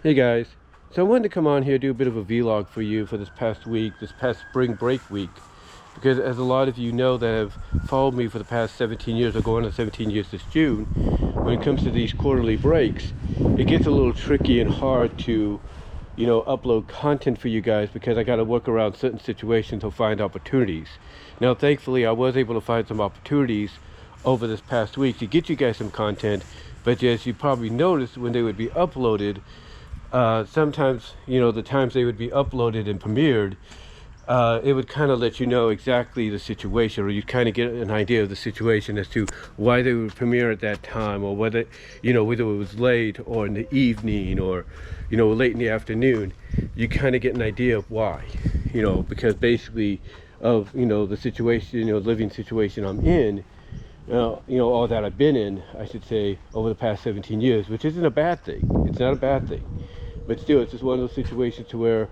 Hey guys, so I wanted to come on here do a bit of a vlog for you for this past week, this past spring break week, because as a lot of you know that have followed me for the past 17 years, or going on 17 years this June, when it comes to these quarterly breaks, it gets a little tricky and hard to, upload content for you guys because I got to work around certain situations or find opportunities. Now, thankfully, I was able to find some opportunities over this past week to get you guys some content, but as you probably noticed when they would be uploaded, sometimes, the times they would be uploaded and premiered, it would kind of let you know exactly the situation, or you kind of get an idea of the situation as to why they would premiere at that time, or whether it was late or in the evening, or late in the afternoon. You kind of get an idea of why, because basically of the situation, living situation I'm in, all that I've been in, I should say, over the past 17 years, which isn't a bad thing. It's not a bad thing. But still, it's just one of those situations to where,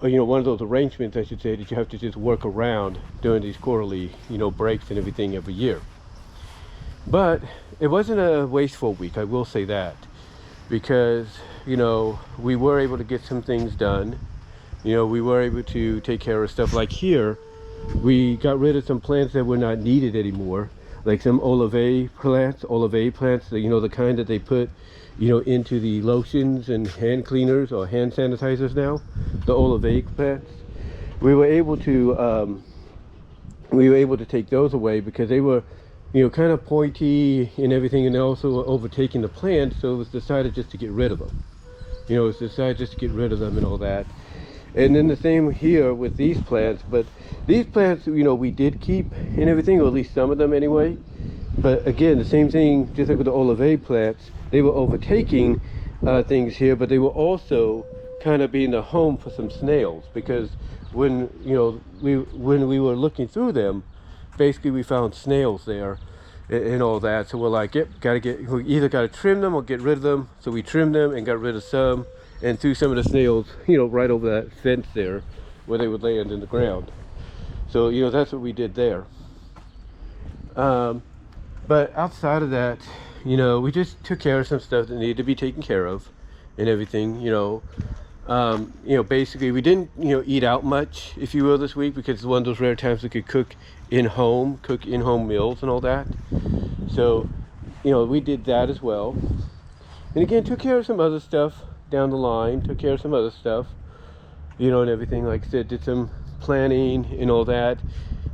one of those arrangements, I should say, that you have to just work around during these quarterly, breaks and everything every year. But it wasn't a wasteful week, I will say that, because, we were able to get some things done. We were able to take care of stuff like here. We got rid of some plants that were not needed anymore, like some olive plants, the kind that they put into the lotions and hand cleaners or hand sanitizers now, the olive plants. We were able to take those away because they were kind of pointy and everything, and also overtaking the plants, so it was decided just to get rid of them. And all that. And then the same here with these plants, but these plants, we did keep and everything, or at least some of them anyway. But again, the same thing, just like with the olive plants, they were overtaking things here, but they were also kind of being the home for some snails, because when we were looking through them, basically we found snails there and all that. So we're like, yep, we either got to trim them or get rid of them. So we trimmed them and got rid of some, and threw some of the snails, right over that fence there where they would land in the ground. So, that's what we did there. But outside of that, we just took care of some stuff that needed to be taken care of and everything. Basically we didn't, eat out much, if you will, this week, because it's one of those rare times we could cook in-home meals and all that. So, we did that as well. And again, took care of some other stuff down the line, and everything. Like I said, did some planning and all that.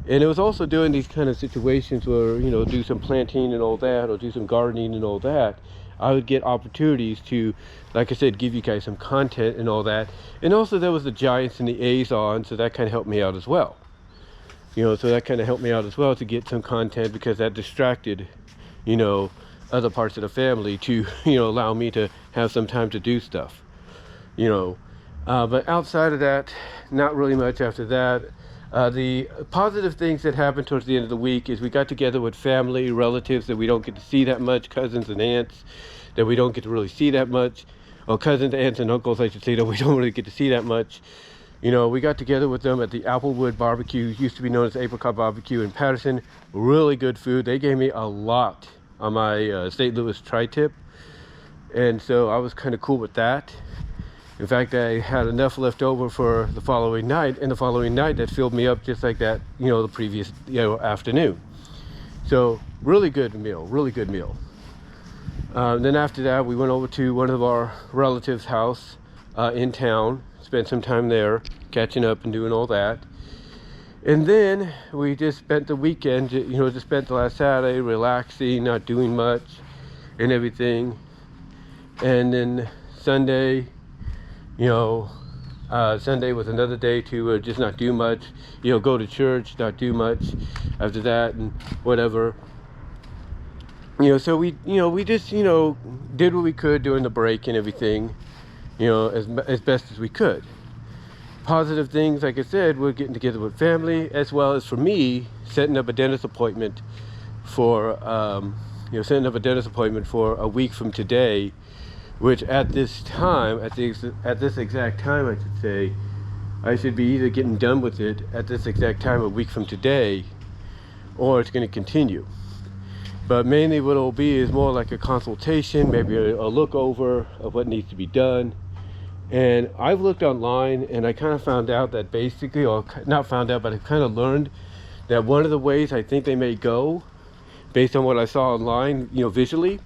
And it was also doing these kind of situations where, do some planting and all that, or do some gardening and all that. I would get opportunities to, like I said, give you guys some content and all that. And also there was the Giants and the A's on, so that kind of helped me out as well. To get some content, because that distracted, other parts of the family to, allow me to have some time to do stuff, But outside of that, not really much after that. The positive things that happened towards the end of the week is we got together with family, relatives that we don't get to see that much, cousins and aunts that we don't get to really see that much, or cousins, aunts, and uncles, I should say, that we don't really get to see that much. We got together with them at the Applewood Barbecue, used to be known as Apricot Barbecue in Patterson. Really good food. They gave me a lot on my St. Louis tri-tip, and so I was kind of cool with that. In fact, I had enough left over for the following night, and the following night that filled me up just like that, the previous afternoon. So really good meal. Then after that, we went over to one of our relatives' house in town, spent some time there, catching up and doing all that. And then we just spent the weekend, spent the last Saturday relaxing, not doing much and everything. And then Sunday, Sunday was another day to just not do much, go to church, not do much after that, and whatever. So we just, did what we could during the break and everything, as best as we could. Positive things, like I said, we're getting together with family, as well as for me, setting up a dentist appointment for a week from today, which at this exact time, I should say, I should be either getting done with it at this exact time a week from today, or it's going to continue. But mainly what it'll be is more like a consultation, maybe a look over of what needs to be done, And I've looked online, and I kind of found out that basically, or not found out, but I kind of learned that one of the ways I think they may go, based on what I saw online, visually,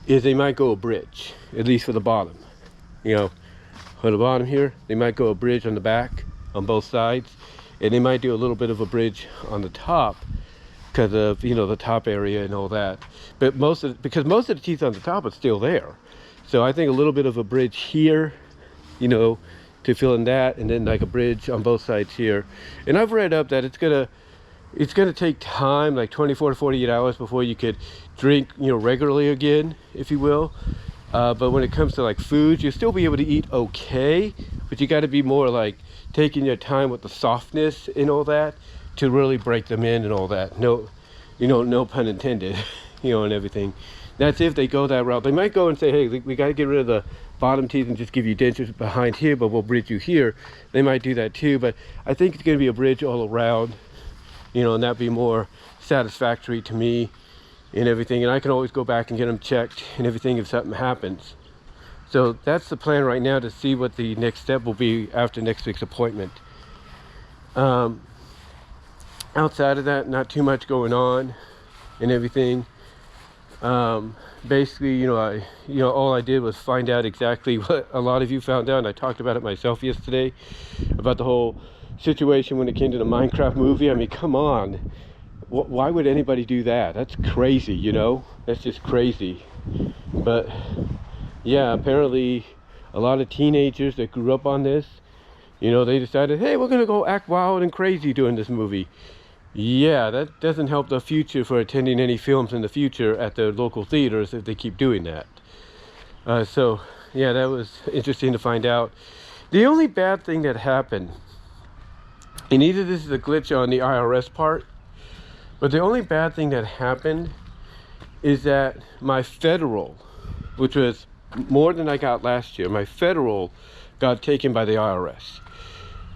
is they might go a bridge, at least for the bottom. For the bottom here, they might go a bridge on the back, on both sides, and they might do a little bit of a bridge on the top because of the top area and all that. But because most of the teeth on the top are still there, so I think a little bit of a bridge here, to fill in that, and then like a bridge on both sides here. And I've read up that it's gonna take time, like 24 to 48 hours before you could drink regularly again, if you will. But when it comes to like foods, you'll still be able to eat okay, but you got to be more like taking your time with the softness and all that to really break them in and all that. No, no pun intended, and everything. That's if they go that route. They might go and say, hey, we got to get rid of the bottom teeth and just give you dentures behind here, but we'll bridge you here. They might do that too, but I think it's going to be a bridge all around, and that'd be more satisfactory to me and everything. And I can always go back and get them checked and everything if something happens. So that's the plan right now, to see what the next step will be after next week's appointment. Outside of that, not too much going on and everything. Basically, all I did was find out exactly what a lot of you found out, and I talked about it myself yesterday, about the whole situation when it came to the Minecraft movie. I mean, come on. Why would anybody do that? That's crazy, That's just crazy. But yeah, apparently a lot of teenagers that grew up on this, they decided, hey, we're gonna go act wild and crazy during this movie. Yeah, that doesn't help the future for attending any films in the future at the local theaters if they keep doing that. So yeah, that was interesting to find out. The only bad thing that happened, and either this is a glitch on the IRS part, but the only bad thing that happened is that my federal, which was more than I got last year, my federal got taken by the IRS.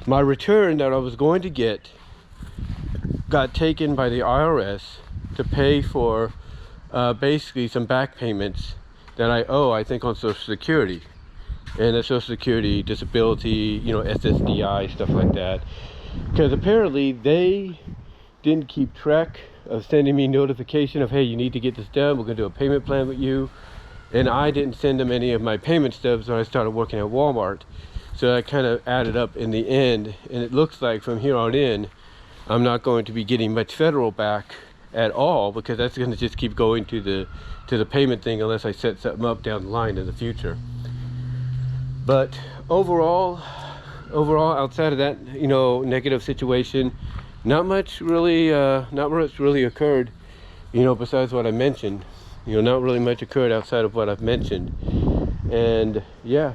My return that I was going to get got taken by the IRS to pay for basically some back payments that I owe, I think, on Social Security. And the Social Security, disability, SSDI, stuff like that. Because apparently they didn't keep track of sending me notification of, hey, you need to get this done, we're going to do a payment plan with you. And I didn't send them any of my payment stubs when I started working at Walmart. So that kind of added up in the end, and it looks like from here on in I'm not going to be getting much federal back at all, because that's going to just keep going to the payment thing unless I set something up down the line in the future. But overall, outside of that, negative situation, not much really occurred, besides what I mentioned. Not really much occurred outside of what I've mentioned. And yeah,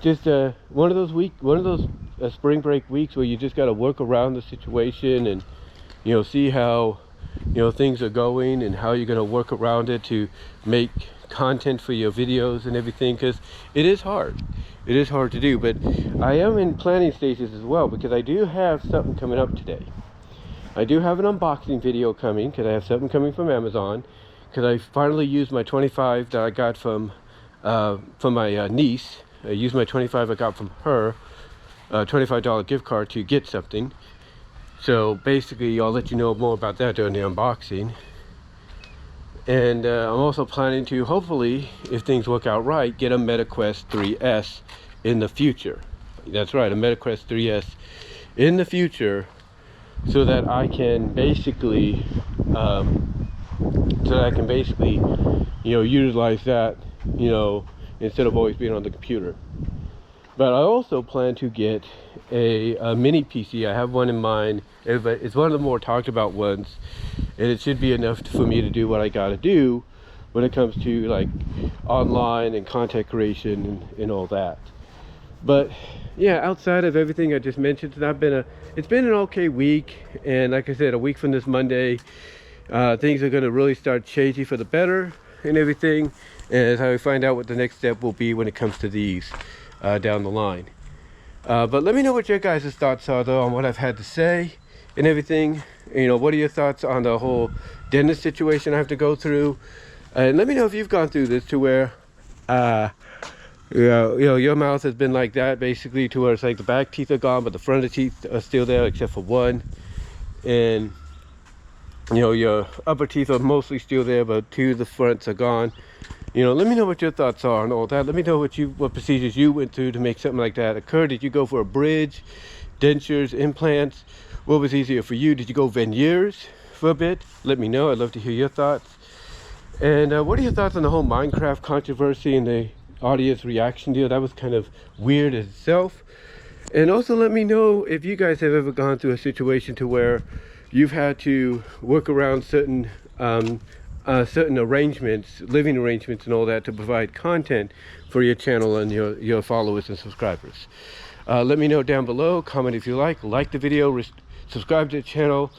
just one of those spring break weeks where you just got to work around the situation and see how things are going and how you're going to work around it to make content for your videos and everything, because it is hard to do. But I am in planning stages as well, because I do have something coming up today. I do have an unboxing video coming, because I have something coming from Amazon, because I finally used my 25 that I got from my niece. I used my 25 I got from her, $25 gift card to get something. So basically I'll let you know more about that during the unboxing. And I'm also planning to, hopefully, if things work out right, get a MetaQuest 3S in the future. That's right, a MetaQuest 3S in the future, so that I can basically utilize that, instead of always being on the computer. But I also plan to get a mini PC. I have one in mind. It's one of the more talked about ones, and it should be enough for me to do what I gotta do when it comes to like online and content creation and all that. But yeah, outside of everything I just mentioned, it's been an okay week. And like I said, a week from this Monday, things are going to really start changing for the better and everything, and how we find out what the next step will be when it comes to these down the line. But let me know what your guys' thoughts are, though, on what I've had to say and everything. What are your thoughts on the whole dentist situation I have to go through? And let me know if you've gone through this, to where Yeah, you know, your mouth has been like that basically, to where it's like the back teeth are gone, but the front of the teeth are still there except for one. And you know, your upper teeth are mostly still there, but two of the fronts are gone. You know, let me know what your thoughts are on all that. Let me know what procedures you went through to make something like that occur. Did you go for a bridge, dentures, implants? What was easier for you? Did you go veneers for a bit? Let me know. I'd love to hear your thoughts. And what are your thoughts on the whole Minecraft controversy and the audience reaction deal? That was kind of weird itself. And also let me know if you guys have ever gone through a situation to where you've had to work around certain arrangements, living arrangements and all that, to provide content for your channel and your followers and subscribers. Let me know down below. Comment if you like the video, subscribe to the channel,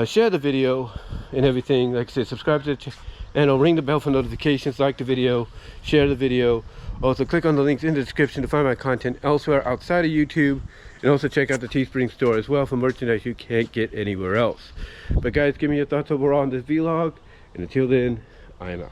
share the video and everything. Like I said, subscribe to the channel, ring the bell for notifications, like the video, share the video. Also click on the links in the description to find my content elsewhere outside of YouTube, and also check out the Teespring store as well for merchandise you can't get anywhere else. But guys, give me your thoughts overall on this vlog, and until then, I am out.